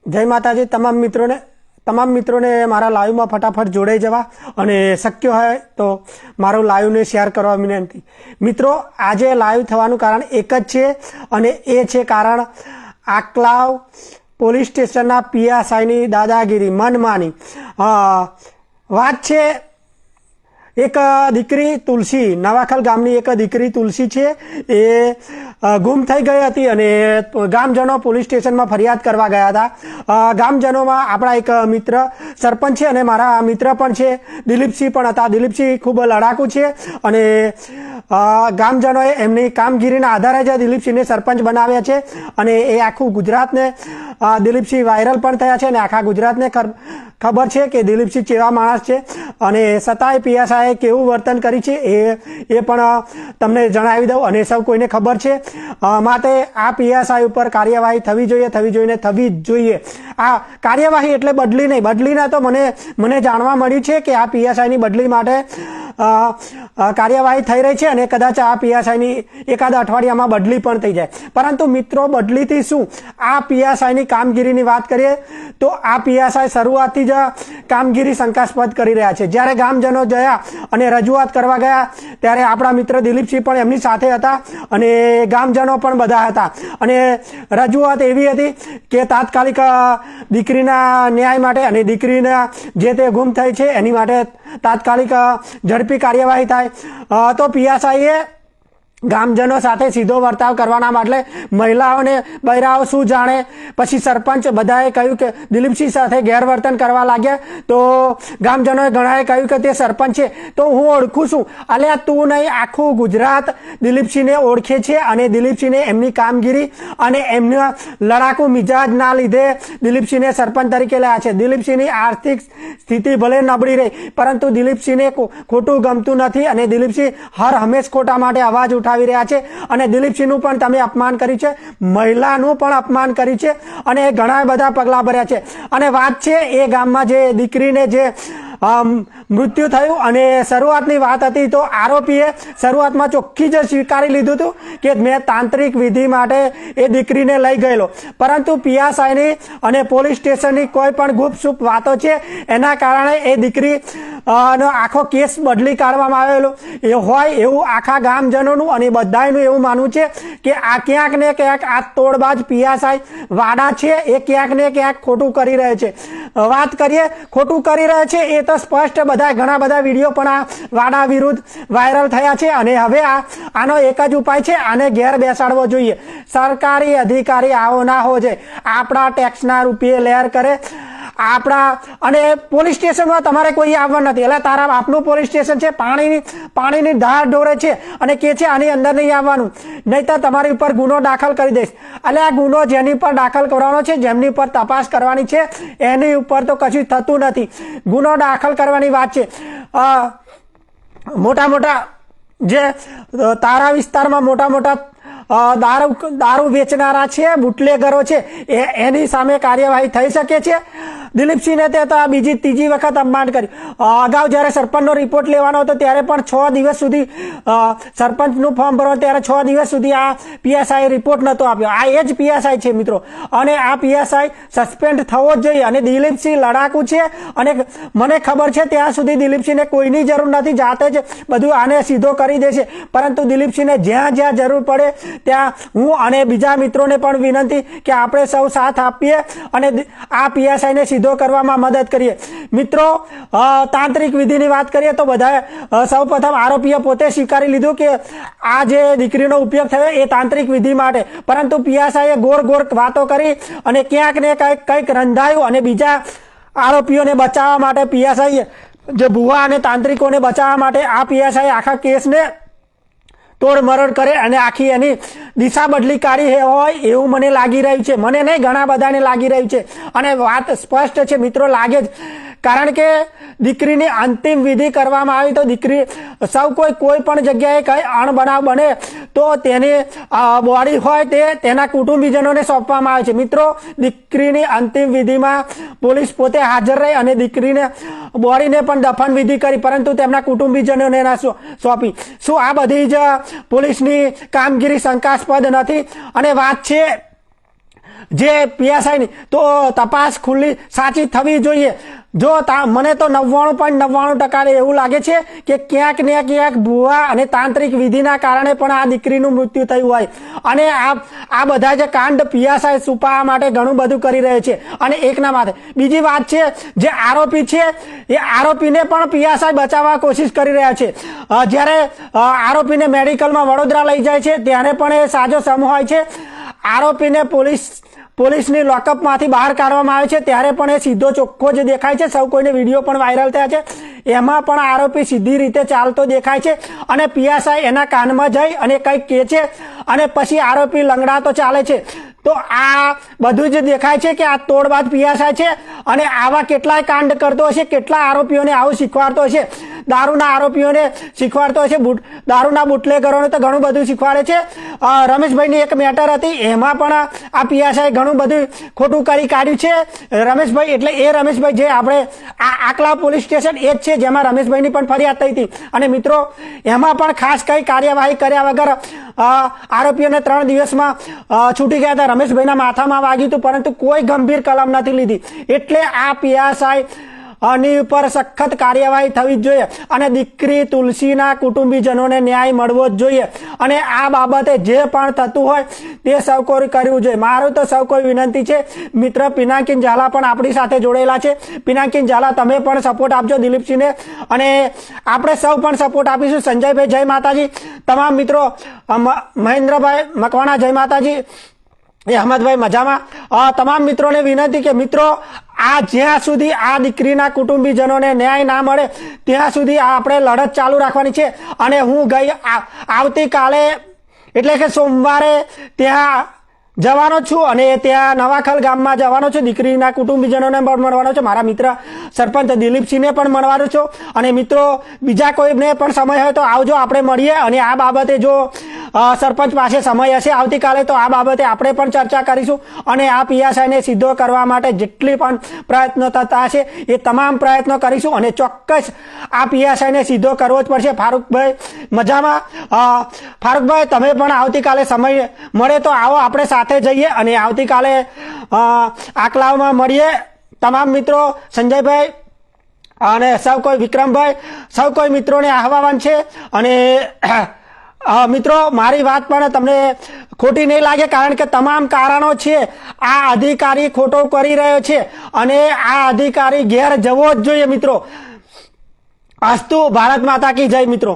જય માતાજી તમામ મિત્રોને મારા લાઈવમાં ફટાફટ જોડાઈ જવા અને શક્ય હોય તો મારું લાઈવને શેર કરવા વિનંતી। મિત્રો, આજે લાઈવ થવાનું કારણ એક જ છે અને એ છે કારણ આકલાવ પોલીસ સ્ટેશનના પીએસઆઈની દાદાગીરી મનમાની। વાત છે એક દીકરી તુલસી, નવાખલ ગામની એક દીકરી તુલસી છે, એ ગુમ થઈ ગઈ હતી અને ગામજનો પોલીસ સ્ટેશનમાં ફરિયાદ કરવા ગયા હતા। ગામજનોમાં આપણા એક મિત્ર સરપંચ છે અને મારા મિત્ર પણ છે, દિલીપસિંહ પણ હતા। દિલીપસિંહ ખૂબ લડાકુ છે અને ગામજનોએ એમની કામગીરીના આધારે જ દિલીપસિંહને સરપંચ બનાવ્યા છે અને એ આખું ગુજરાતને દિલીપસિંહ વાયરલ પણ થયા છે અને આખા ગુજરાતને ખબર છે કે દિલીપસિંહ કેવા માણસ છે અને છતાંય પીએસઆઈએ કેવું વર્તન કરી છે એ પણ તમને જણાવી દઉં અને સૌ કોઈને ખબર છે। માટે આ પીએસઆઈ ઉપર કાર્યવાહી થવી જ જોઈએ। આ કાર્યવાહી એટલે બદલી નહીં, બદલીના તો મને જાણવા મળ્યું છે કે આ પીએસઆઈની બદલી માટે કાર્યવાહી થઈ રહી છે અને કદાચ આ પીએસઆઈની એકાદ અઠવાડિયામાં બદલી પણ થઈ જાય। પરંતુ મિત્રો, બદલીથી શું, આ પીએસઆઈની કામગીરીની વાત કરીએ તો આ પીએસઆઈ શરૂઆતથી જ કામગીરી શંકાસ્પદ કરી રહ્યા છે। જ્યારે ગામજનો ગયા અને રજૂઆત કરવા ગયા ત્યારે આપણા મિત્ર દિલીપસિંહ પણ એમની સાથે હતા અને ગામજનો પણ બધા હતા અને રજૂઆત એવી હતી કે તાત્કાલિક દીકરીના ન્યાય માટે અને દીકરીના જે તે ગુમ થઈ છે એની માટે તાત્કાલિક ઝડપી કાર્યવાહી થાય। તો પીએસઆઈએ ગામજનો સાથે સીધો વર્તાવ કરવાના બદલે મહિલાઓને બૈરાઓ શું જાણે, પછી સરપંચ બધાએ કહ્યું કે દિલીપસિંહ સાથે ગેરવર્તન કરવા લાગ્યા તો ગામજનોએ ઘણાએ કહ્યું કે તે સરપંચ છે તો હું ઓળખું છું। અલ્યા તું નહીં, આખું ગુજરાત દિલીપસિંહને ઓળખે છે અને દિલીપસિંહને એમની કામગીરી અને એમના લડાકુ મિજાજના લીધે દિલીપસિંહને સરપંચ તરીકે લાયા છે। દિલીપસિંહની આર્થિક સ્થિતિ ભલે નબળી રહી પરંતુ દિલીપસિંહને ખોટું ગમતું નથી અને દિલીપસિંહ હર હંમેશ ખોટા માટે અવાજ ઉઠાવી રહ્યા છે અને દિલીપસિંહનું પણ તમે અપમાન કર્યું છે, મહિલાનું પણ અપમાન કર્યું છે અને ઘણા બધા પગલાં ભર્યા છે। અને વાત છે એ ગામમાં જે દીકરીને જે મૃત્યુ થયું અને શરૂઆતની વાત હતી તો આરોપીએ શરૂઆતમાં ચોખ્ખી જ સ્વીકારી લીધું હતું કે મેં તાંત્રિક વિધિ માટે એ દીકરીને લઈ ગયેલો, પરંતુ પીએસઆઈની અને પોલીસ સ્ટેશનની કોઈ પણ ગુપસુપ વાતો છે એના કારણે એ દીકરી નો આખો કેસ બદલી કાઢવામાં આવેલો એ હોય એવું આખા ગામજનોનું અને બધાનું એવું માનવું છે કે આ ક્યાંક ને ક્યાંક આ તોડબાજ પીએસઆઈ વાડા છે એ ક્યાંક ને ક્યાંક ખોટું કરી રહે છે। વાત કરીએ ખોટું કરી રહે છે એ તો સ્પષ્ટ, ઘણા બધા વિડીયો પણ આ વાડા વિરુદ્ધ વાયરલ થયા છે અને હવે આનો એક જ ઉપાય છે, આને ઘેર બેસાડવો જોઈએ। સરકારી અધિકારી આવો ના હોવો જોઈએ, આપણા ટેક્સના રૂપિયે લહેર કરે આપણા અને પોલીસ સ્ટેશનમાં તમારે કોઈ આવવા નથી, એટલે તારા આપનું પોલીસ સ્ટેશન છે, પાણીની ધાર ઢોરે છે અને કે છે આની અંદર નહીં આવવાનું, નહીં તો તમારી ઉપર ગુનો દાખલ કરી દઈશ। એટલે આ ગુનો જેની ઉપર દાખલ કરવાનો છે, જેમની ઉપર તપાસ કરવાની છે એની ઉપર તો કશું થતું નથી, ગુનો દાખલ કરવાની વાત છે। મોટા જે તારા વિસ્તારમાં મોટા દારૂ વેચનારા છે, બુટલેગરો છે, એની સામે કાર્યવાહી થઈ શકે છે। દિલીપસિંહને તે તો બીજી ત્રીજી વખત અપમાન કર્યું। અગાઉ જ્યારે સરપંચનો રિપોર્ટ લેવાનો હતો ત્યારે પણ 6 દિવસ સુધી સરપંચનું ફોર્મ ભરવા ત્યારે 6 દિવસ સુધી આ પીએસઆઈ રિપોર્ટ નહોતો આપ્યો। આ એ જ પીએસઆઈ છે મિત્રો અને આ પીએસઆઈ સસ્પેન્ડ થવો જ જોઈએ અને દિલીપસિંહ લડાકુ છે અને મને ખબર છે ત્યાં સુધી દિલીપસિંહને કોઈની જરૂર નથી, જાતે જ બધું આને સીધો કરી દેશે, પરંતુ દિલીપસિંહને જ્યાં જરૂર પડે ત્યાં હું અને બીજા મિત્રોને પણ વિનંતી કે આપણે સૌ સાથ આપીએ અને આ પીએસઆઈને સીધો કરવામાં મદદ કરીએ। મિત્રો, તાંત્રિક વિધિની વાત કરીએ તો બધા સૌપ્રથમ આરોપીએ પોતે સ્વીકારી લીધું કે આ જે દીકરીનો ઉપયોગ થયો એ તાંત્રિક વિધિ માટે, પરંતુ પીએસઆઈએ ગોળ વાતો કરી અને ક્યાંક ને કંઈક રંધાયું અને બીજા આરોપીઓને બચાવવા માટે પીએસઆઈએ જે ભુવા અને તાંત્રિકોને બચાવવા માટે આ પીએસઆઈ આખા કેસને તોડમરોડ કરે અને આખી એની દિશા બદલી કાઢી હોય એવું મને લાગી રહ્યું છે, મને નહીં ઘણા બધાને લાગી રહ્યું છે અને વાત સ્પષ્ટ છે મિત્રો, લાગે જ, કારણ કે દીકરીની અંતિમ વિધિ કરવામાં આવી તો દીકરી સૌ કોઈ પણ જગ્યાએ કઈ અણબનાવ બને તો તેની બોડી હોય તે તેના કુટુંબીજનોને સોંપવામાં આવે છે। મિત્રો, દીકરીની અંતિમ વિધિમાં પોલીસ પોતે હાજર રહી અને દીકરીને બોડીને પણ દફન વિધિ કરી, પરંતુ તેમના કુટુંબીજનોને ના સોંપી। શું આ બધી જ પોલીસની કામગીરી શંકાસ્પદ નથી? અને વાત છે જે પીએસઆઈની તો તપાસ ખુલ્લી સાચી થવી જોઈએ. જો મને તો 99.99% એવું લાગે છે કે ક્યાંક ને ક્યાંક ભુવા અને તાંત્રિક વિધિના કારણે પણ આ દીકરીનું મૃત્યુ થયું હોય. અને આ બધા જે કાંડ પીએસઆઈ છુપાવવા માટે ઘણું બધું કરી રહે છે. અને એકના માથે બીજી વાત છે, જે આરોપી છે એ આરોપીને પણ પીએસઆઈ બચાવવા કોશિશ કરી રહ્યા છે. જ્યારે આરોપીને મેડિકલમાં વડોદરા લઈ જાય છે ત્યારે પણ એ સાજો સમૂહ હોય છે. આરોપીને પોલીસની લોકઅપમાંથી બહાર કાઢવામાં આવે છે ત્યારે પણ એ સીધો ચોખ્ખો જ દેખાય છે. સૌ કોઈને વિડીયો પણ વાયરલ થયા છે. એમાં પણ આરોપી સીધી રીતે ચાલતો દેખાય છે અને પીએસઆઈ એના કાનમાં જઈ અને કંઈક કહે છે અને પછી આરોપી લંગડાતો ચાલે છે. તો આ બધું જ દેખાય છે કે આ તોડબાજ પીએસઆઈ છે અને આવા કેટલાય કાંડ કરતો હશે, કેટલા આરોપીઓને આવું શીખવાડતો હશે. દારૂના આરોપીઓને શીખવાડતો હશે, દારૂના બુટલેગરોને તો ઘણું બધું શીખવાડે છે. રમેશભાઈની એક મેટર હતી, એમાં પણ આ પીએસઆઈ ઘણું બધું ખોટું કરી કાઢ્યું છે. રમેશભાઈ એટલે એ રમેશભાઈ જે આપણે આકલા પોલીસ સ્ટેશન એ જ છે જેમાં રમેશભાઈની પણ ફરિયાદ થઈ હતી. અને મિત્રો એમાં પણ ખાસ કઈ કાર્યવાહી કર્યા વગર આરોપીઓને 3 દિવસમાં છૂટી ગયા હતા. રમેશભાઈના માથામાં વાગ્યું હતું પરંતુ કોઈ ગંભીર કલમ નથી લીધી. એટલે આ પીએસઆઈ આની ઉપર સખત કાર્યવાહી થવી જ જોઈએ અને દીકરી તુલસીના કુટુંબીજનોને ન્યાય મળવો જ જોઈએ. અને આ બાબતે જે પણ થતું હોય તે સૌ કોઈ કરવું જોઈએ. મારું તો સૌ કોઈ વિનંતી છે. મિત્ર પિનાકીન ઝાલા પણ આપણી સાથે જોડેલા છે. પિનાકીન ઝાલા, તમે પણ સપોર્ટ આપજો દિલીપસિંહને અને આપણે સૌ પણ સપોર્ટ આપીશું. સંજયભાઈ જય માતાજી. તમામ મિત્રો, મહેન્દ્રભાઈ મકવાણા જય માતાજી. અહમદભાઈ મજામાં. તમામ મિત્રોને વિનંતી કે મિત્રો આ જ્યાં સુધી આ દીકરીના કુટુંબીજનોને ન્યાય ના મળે ત્યાં સુધી આપણે લડત ચાલુ રાખવાની છે. અને હું આવતીકાલે એટલે કે સોમવારે ત્યાં જવાનો છું અને ત્યાં નવાખલ ગામમાં જવાનો છું. દીકરીના કુટુંબીજનોને પણ મળવાનો છું. મારા મિત્ર સરપંચ દિલીપસિંહને પણ મળવાનો છું. અને મિત્રો બીજા કોઈને પણ સમય હોય તો આવજો, આપણે મળીએ. અને આ બાબતે જો સરપંચ પાસે સમય હશે આવતીકાલે તો આ બાબતે આપણે પણ ચર્ચા કરીશું. અને આ પીએસઆઈને સીધો કરવા માટે જેટલી પણ પ્રયત્નો થતા હશે એ તમામ પ્રયત્નો કરીશું. અને ચોક્કસ આ પીએસઆઈને સીધો કરવો જ પડશે. ફારૂકભાઈ મજામાં. ફારૂકભાઈ, તમે પણ આવતીકાલે સમય મળે તો આવો, આપણે સાથે જઈએ અને આવતીકાલે આકલાવમાં મળીએ. તમામ મિત્રો, સંજયભાઈ અને સૌ કોઈ, વિક્રમભાઈ, સૌ કોઈ મિત્રોને આહવાન છે. અને મિત્રો મારી વાત પણ તમને ખોટી નહીં લાગે, કારણ કે તમામ કારણો છે. આ અધિકારી ખોટો કરી રહ્યો છે અને આ અધિકારી ઘેર જવો જ જોઈએ મિત્રો. અસ્તુ. ભારત માતા કી જય મિત્રો.